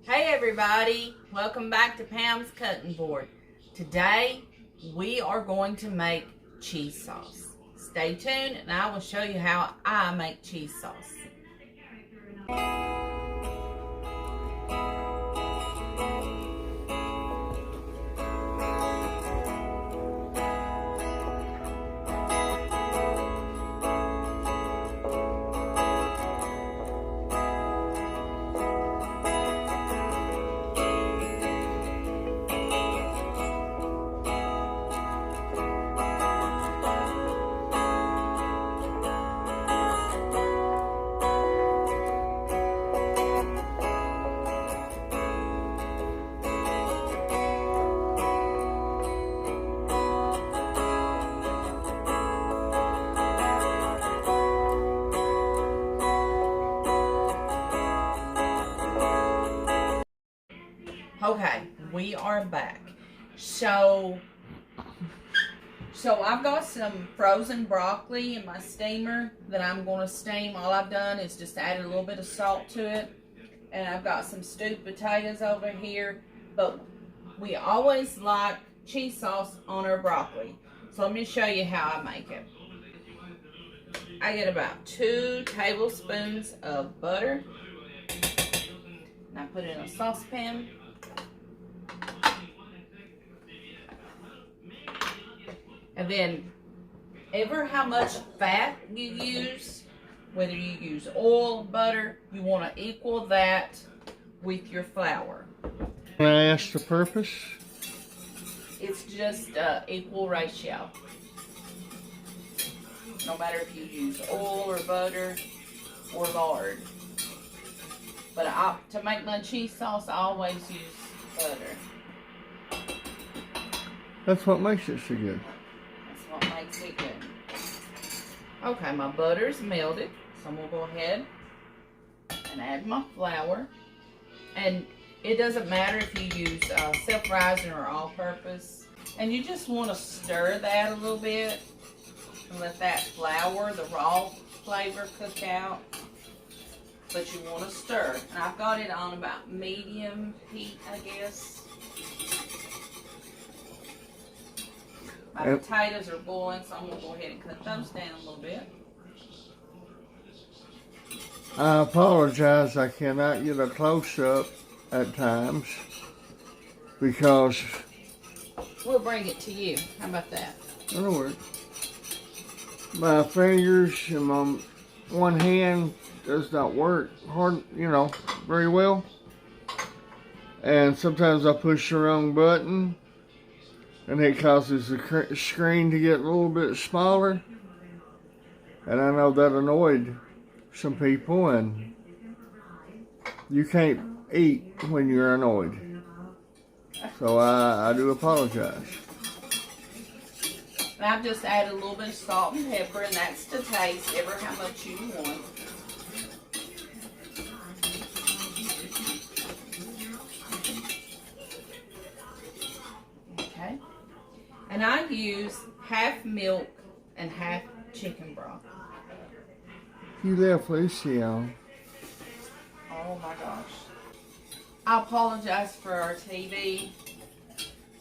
Hey everybody, welcome back to Pam's Cutting Board. Today we are going to make cheese sauce. Stay tuned and I will show you how I make cheese sauce. Okay, we are back. So I've got some frozen broccoli in my steamer that I'm going to steam. All I've done is just added a little bit of salt to it. And I've got some stewed potatoes over here. But we always like cheese sauce on our broccoli. So let me show you how I make it. I get about 2 tablespoons of butter. And I put it in a saucepan. And then, ever how much fat you use, whether you use oil, butter, you want to equal that with your flour. Can I ask the purpose? It's just equal ratio. No matter if you use oil or butter or lard. But to make my cheese sauce, I always use butter. That's what makes it so good. What makes it good. Okay, my butter's melted, so I'm gonna go ahead and add my flour. And it doesn't matter if you use self-rising or all-purpose. And you just want to stir that a little bit and let that flour, the raw flavor, cook out. But you want to stir. And I've got it on about medium heat, I guess. My potatoes are boiling, so I'm going to go ahead and cut those down a little bit. I apologize, I cannot get a close-up at times because... We'll bring it to you. How about that? That'll work. My fingers and my one hand does not work hard, very well. And sometimes I push the wrong button. And it causes the screen to get a little bit smaller. And I know that annoyed some people, and you can't eat when you're annoyed. So I do apologize. And I've just added a little bit of salt and pepper, and that's to taste, ever how much you want. Okay. And I use half milk and half chicken broth. You left Lucy on. Oh my gosh. I apologize for our TV.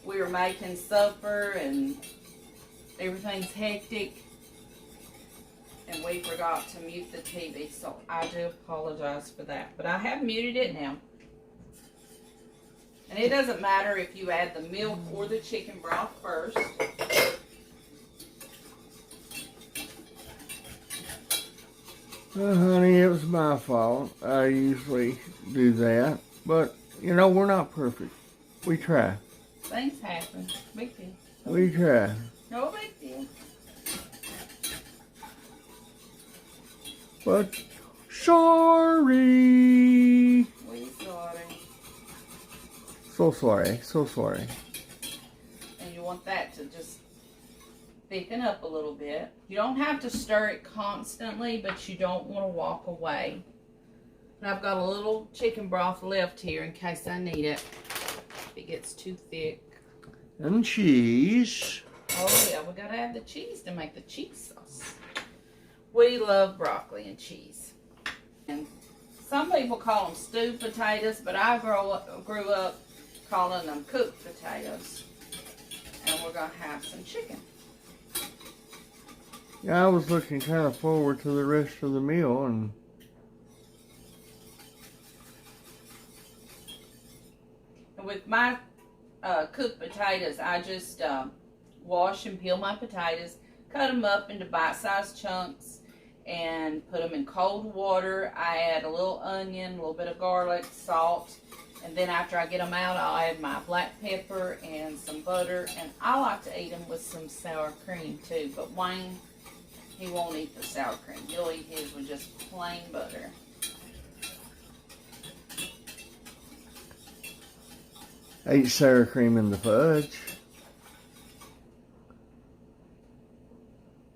We were making supper and everything's hectic. And we forgot to mute the TV. So I do apologize for that. But I have muted it now. And it doesn't matter if you add the milk or the chicken broth first. Honey, it was my fault. I usually do that. But, we're not perfect. We try. Things happen. Big deal. We try. No big deal. But, sorry. We sorry. So sorry. So sorry. And you want that to just thicken up a little bit. You don't have to stir it constantly, but you don't want to walk away. And I've got a little chicken broth left here in case I need it. If it gets too thick. And cheese. Oh yeah, we gotta add the cheese to make the cheese sauce. We love broccoli and cheese. And Some people call them stewed potatoes, but I grew up calling them cooked potatoes. And we're going to have some chicken. Yeah, I was looking kind of forward to the rest of the meal, and with my cooked potatoes, I just wash and peel my potatoes, cut them up into bite-sized chunks, and put them in cold water. I add a little onion, a little bit of garlic, salt, and then after I get them out, I'll add my black pepper and some butter, and I like to eat them with some sour cream too, but Wayne, he won't eat the sour cream. He'll eat his with just plain butter. ate sour cream in the fudge.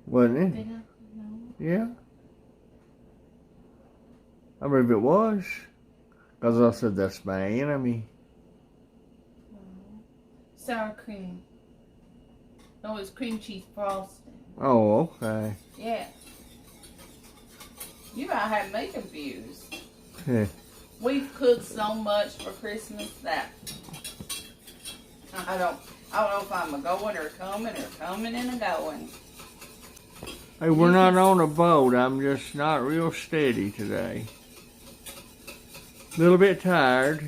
Wasn't it? Did I? No. Yeah. I believe it was. Because I said that's my enemy. Sour cream. No, it's cream cheese frosting. Oh, okay. Yeah. You might have me confused. Yeah. We've cooked so much for Christmas that I don't know if I'm a going or coming and a going. Hey, we're not on a boat. I'm just not real steady today. A little bit tired.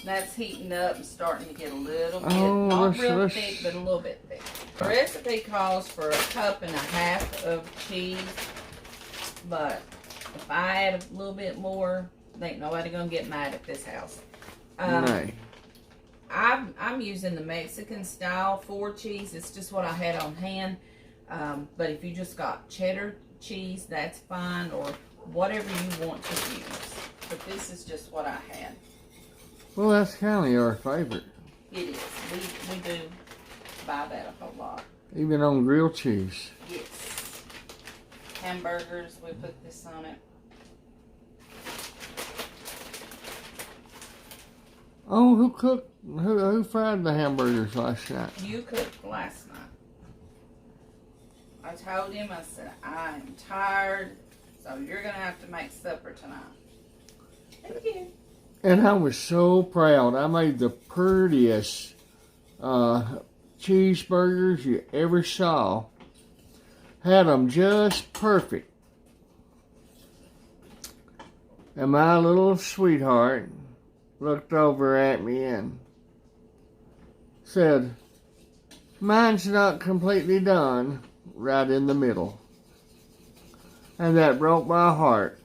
That's heating up and starting to get a little bit, Oh, not real let's- thick, but a little bit thick. The recipe calls for 1.5 cups of cheese, but if I add a little bit more, ain't nobody gonna get mad at this house. No. I'm using the Mexican style 4 cheese. It's just what I had on hand. But if you just got cheddar cheese, that's fine, or whatever you want to use. But this is just what I had. Well, that's kind of our favorite. It is. We do buy that a whole lot. Even on grilled cheese. Yes. Hamburgers, we put this on it. Oh, who fried the hamburgers last night? You cooked last night. I told him, I said, I'm tired, so you're going to have to make supper tonight. Thank you. And I was so proud. I made the prettiest cheeseburgers you ever saw. Had them just perfect. And my little sweetheart looked over at me and said, "Mine's not completely done," right in the middle. And that broke my heart,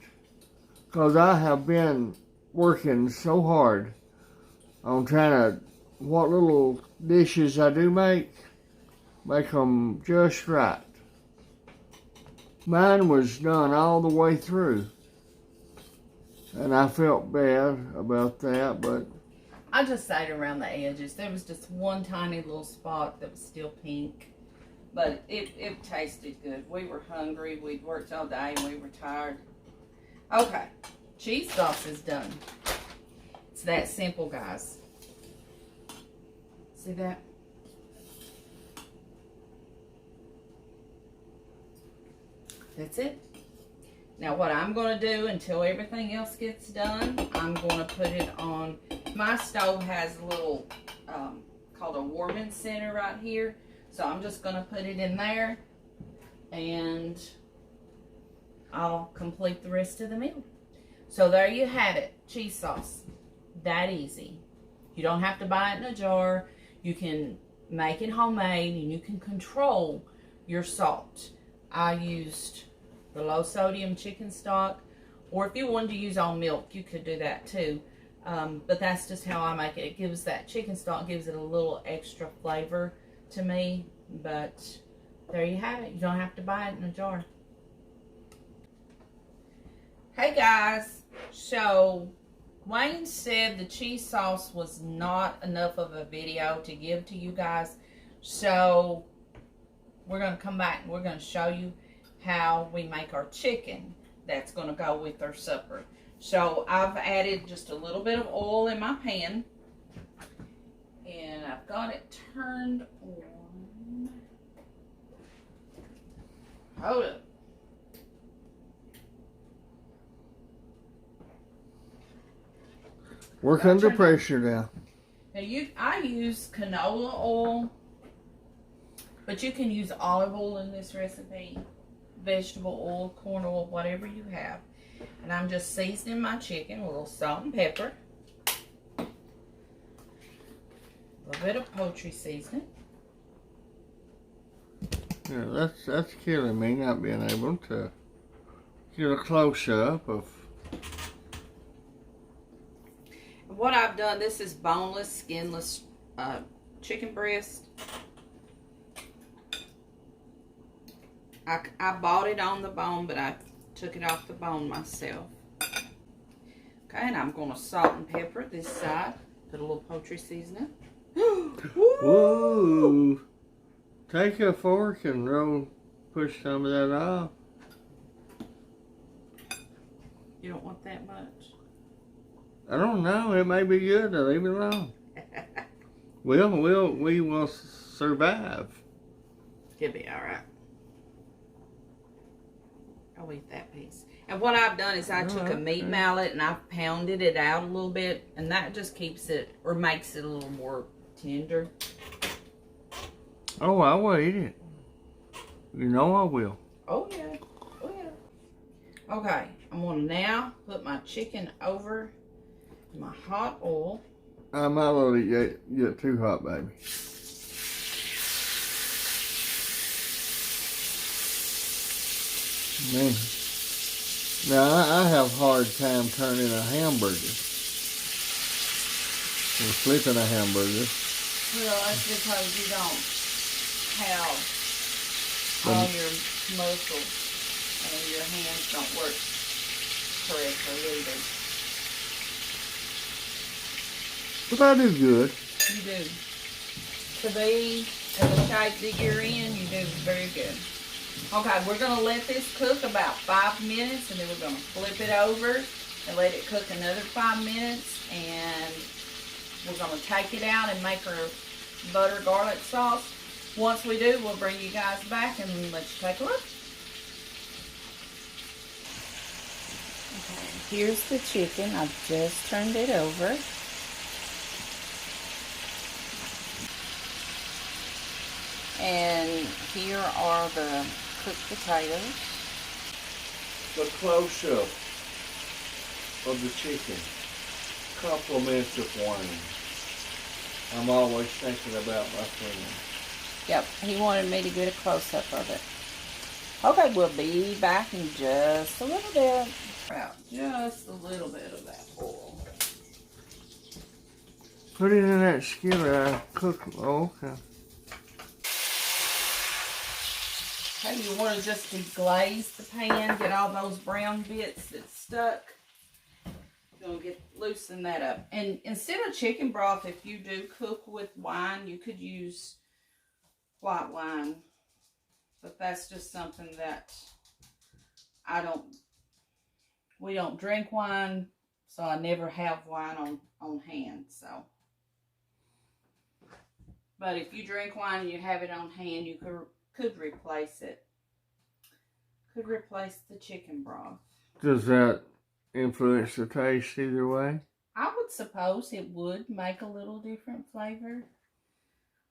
because I have been working so hard on trying to, what little dishes I do make them just right. Mine was done all the way through. And I felt bad about that, but I just sat around the edges. There was just one tiny little spot that was still pink. But it tasted good. We were hungry. We'd worked all day and we were tired. Okay. Cheese sauce is done. It's that simple, guys. See that? That's it. Now what I'm going to do until everything else gets done, I'm going to put it on. My stove has a little called a warming center right here. So I'm just going to put it in there and I'll complete the rest of the meal. So there you have it. Cheese sauce. That easy. You don't have to buy it in a jar. You can make it homemade and you can control your salt. I used the low sodium chicken stock, or if you wanted to use all milk, you could do that too. But that's just how I make it. It gives that chicken stock, gives it a little extra flavor to me. But there you have it. You don't have to buy it in a jar. Hey guys, so Wayne said the cheese sauce was not enough of a video to give to you guys. So we're going to come back and we're going to show you how we make our chicken that's going to go with our supper. So I've added just a little bit of oil in my pan. And I've got it turned on. Hold up. Work under pressure now. Now I use canola oil, but you can use olive oil in this recipe, vegetable oil, corn oil, whatever you have. And I'm just seasoning my chicken with a little salt and pepper. A little bit of poultry seasoning. Yeah, that's killing me not being able to get a close-up of... What I've done, this is boneless, skinless chicken breast. I bought it on the bone, but I took it off the bone myself. Okay, and I'm going to salt and pepper this side. Put a little poultry seasoning. Woo! Take a fork and push some of that off. You don't want that much? I don't know. It may be good to leave it alone. We will survive. It'll be all right. I'll eat that piece. And what I've done is I took a meat mallet and I've pounded it out a little bit, and that just keeps it, or makes it a little more tender. Oh, I will eat it. You know I will. Oh yeah. Oh yeah. Okay, I'm gonna now put my chicken over my hot oil. I might let it get too hot, baby. Man. Now, I have a hard time turning a hamburger. Or flipping a hamburger. Well, that's because you don't have all your muscles and your hands don't work correctly either. But I do good. You do. To be in the shape that you're in, you do very good. Okay, we're going to let this cook about 5 minutes, and then we're going to flip it over and let it cook another 5 minutes, and we're going to take it out and make our butter garlic sauce. Once we do, we'll bring you guys back and let you take a look. Okay, here's the chicken. I've just turned it over. And here are the cooked potatoes. The close-up of the chicken compliments of wine. I'm always thinking about my friend. Yep, he wanted me to get a close-up of it. Okay, we'll be back in just a little bit. About just a little bit of that oil. Put it in that skillet I cooked. Oh, okay. Okay, you want to just deglaze the pan, get all those brown bits that stuck. You're going to loosen that up. And instead of chicken broth, if you do cook with wine, you could use white wine. But that's just something that we don't drink wine, so I never have wine on hand, so. But if you drink wine and you have it on hand, you could replace it. Could replace the chicken broth. Does that influence the taste either way? I would suppose it would make a little different flavor.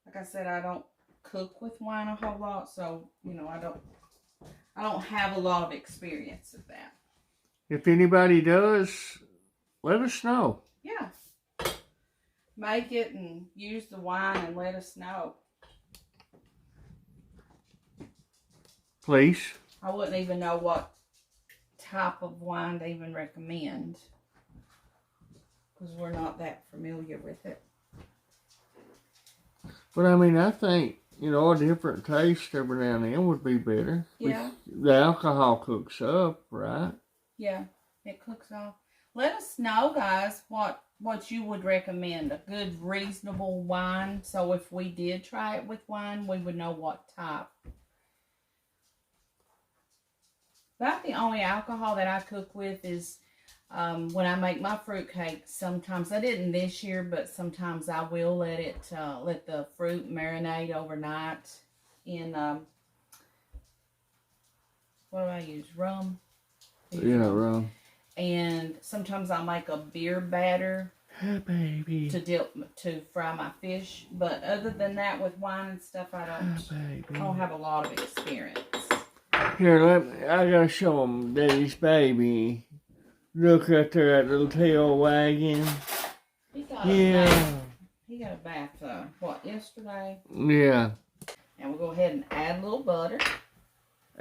Like I said, I don't cook with wine a whole lot, so you know I don't have a lot of experience of that. If anybody does, let us know. Yeah. Make it and use the wine and let us know. Please. I wouldn't even know what type of wine to even recommend, because we're not that familiar with it. But I mean, I think, you know, a different taste every now and then would be better. Yeah. The alcohol cooks up, right? Yeah, it cooks off. Let us know, guys, what you would recommend. A good, reasonable wine. So if we did try it with wine, we would know what type. About the only alcohol that I cook with is when I make my fruit cake. Sometimes, I didn't this year, but sometimes I will let the fruit marinate overnight in, what do I use? Rum? Yeah, rum. And sometimes I'll make a beer batter. Hey, baby. to fry my fish. But other than that, with wine and stuff, I don't have a lot of experience. Here, I gotta show them Daddy's baby. Look right there, that little tail wagging. He got a bath, yesterday? Yeah. And we'll go ahead and add a little butter.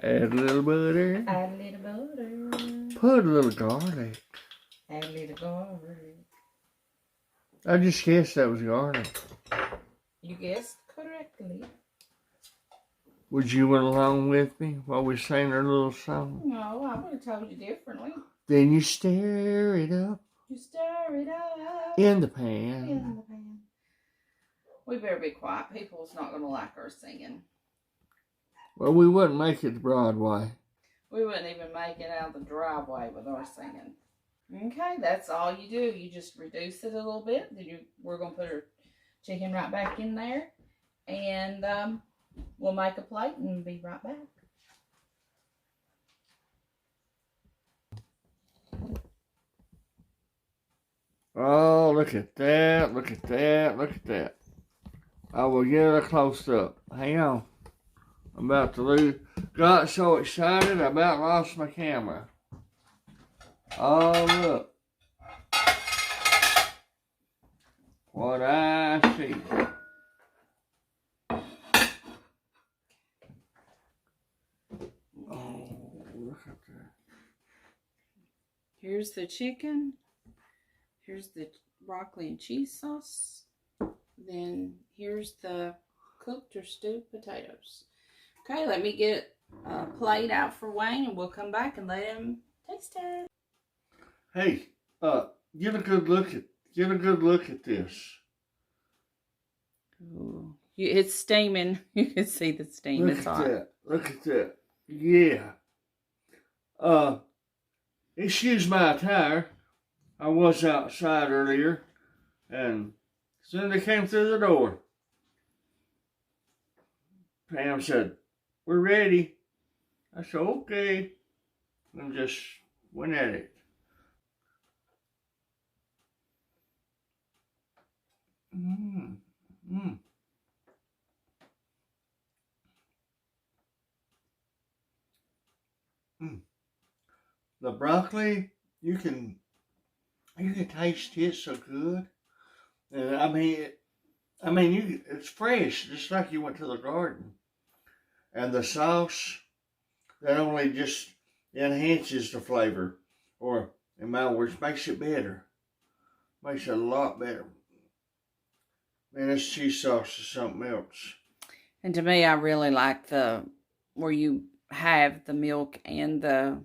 Add a little butter. Add a little butter. Put a little garlic. Add a little garlic. I just guessed that was garlic. You guessed correctly. Would you went along with me while we sang our little song? No, I would have told you differently. Then you stir it up. You stir it up. In the pan. In the pan. We better be quiet. People's not going to like our singing. Well, we wouldn't make it to Broadway. We wouldn't even make it out of the driveway with our singing. Okay, that's all you do. You just reduce it a little bit. Then we're going to put our chicken right back in there. And we'll make a plate and be right back. Oh, look at that. Look at that. Look at that. I will get a close up. Hang on. I'm about to lose. Got so excited, I about lost my camera. Oh, look. What I see. Oh, look at that. Here's the chicken. Here's the broccoli and cheese sauce. Then here's the cooked or stewed potatoes. Okay, let me get a plate out for Wayne and we'll come back and let him taste it. Hey, get a good look at this. Ooh. It's steaming. You can see the steam. Look it's at hot. that. Look at that. Yeah. Excuse my attire. I was outside earlier, and as soon as they came through the door, Pam said, "We're ready." I said, "Okay," and just went at it. The broccoli, you can taste it so good. And it's fresh, just like you went to the garden. And the sauce, that only just enhances the flavor, or in my words, makes it better. Makes it a lot better. Man, this cheese sauce is something else. And to me, I really like where you have the milk and the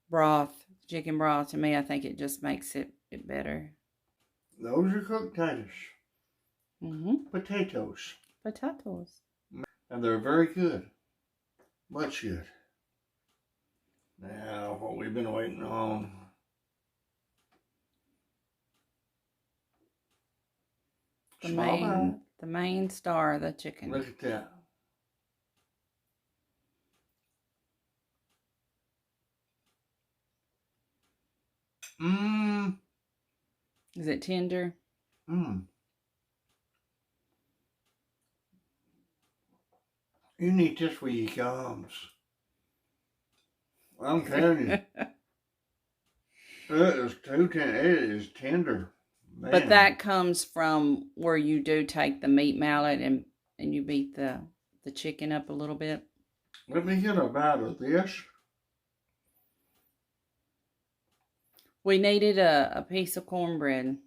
broth, chicken broth. To me, I think it just makes it better. Those are cooked potatoes. Potatoes. And they're very good. Much good. Now, what we've been waiting on. The main star of the chicken. Look at that. Is it tender? You need this with your gums. I'm telling you. It is too tender. It is tender. Man. But that comes from where you do take the meat mallet and you beat the chicken up a little bit. Let me get a bite of this. We needed a piece of cornbread.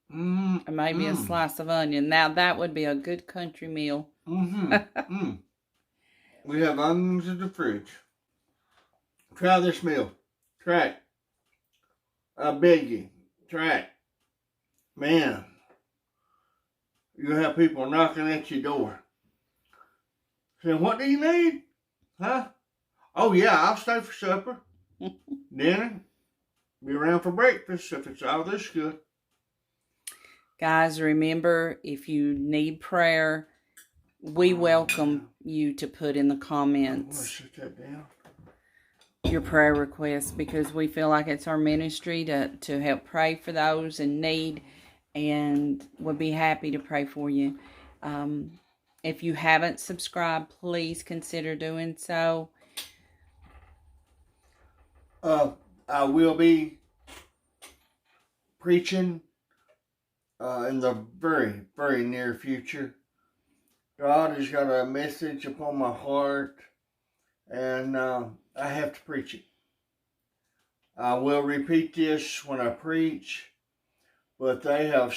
And maybe a slice of onion. Now that would be a good country meal. We have onions in the fridge. Try this meal. Try it. I beg you. Try it. Man. You have people knocking at your door. Saying, "What do you need? Huh? Oh yeah, I'll stay for supper. Dinner. Be around for breakfast if it's all this good." Guys, remember, if you need prayer, we welcome you to put in the comments. Sit that down. your prayer requests, because we feel like it's our ministry to help pray for those in need, and we'll be happy to pray for you. If you haven't subscribed, please consider doing so. I will be preaching in the very, very near future. God has got a message upon my heart, and I have to preach it. I will repeat this when I preach, but they have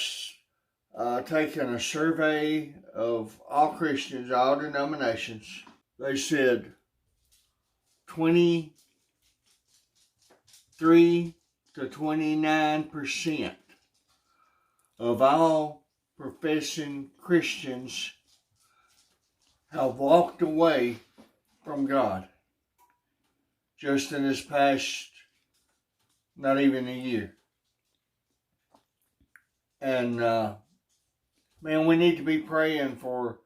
taken a survey of all Christians, all denominations. They said 23 to 29% of all professing Christians have walked away from God just in this past, not even a year. And man, we need to be praying for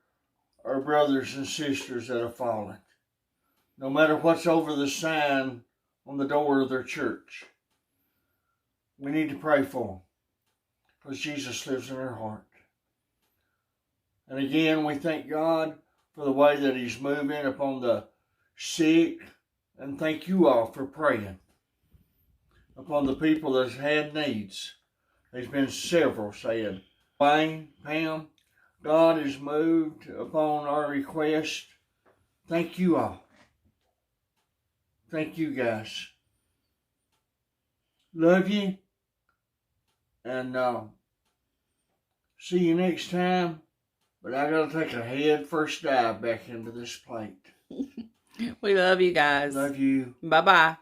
our brothers and sisters that have fallen. No matter what's over the sign on the door of their church, we need to pray for them, because Jesus lives in their heart. And again, we thank God for the way that He's moving upon the sick, and thank you all for praying upon the people that have had needs. There's been several said. Wayne, Pam, God has moved upon our request. Thank you all. Thank you guys. Love you. And see you next time. But I gotta take a head first dive back into this plate. We love you guys. Love you. Bye-bye.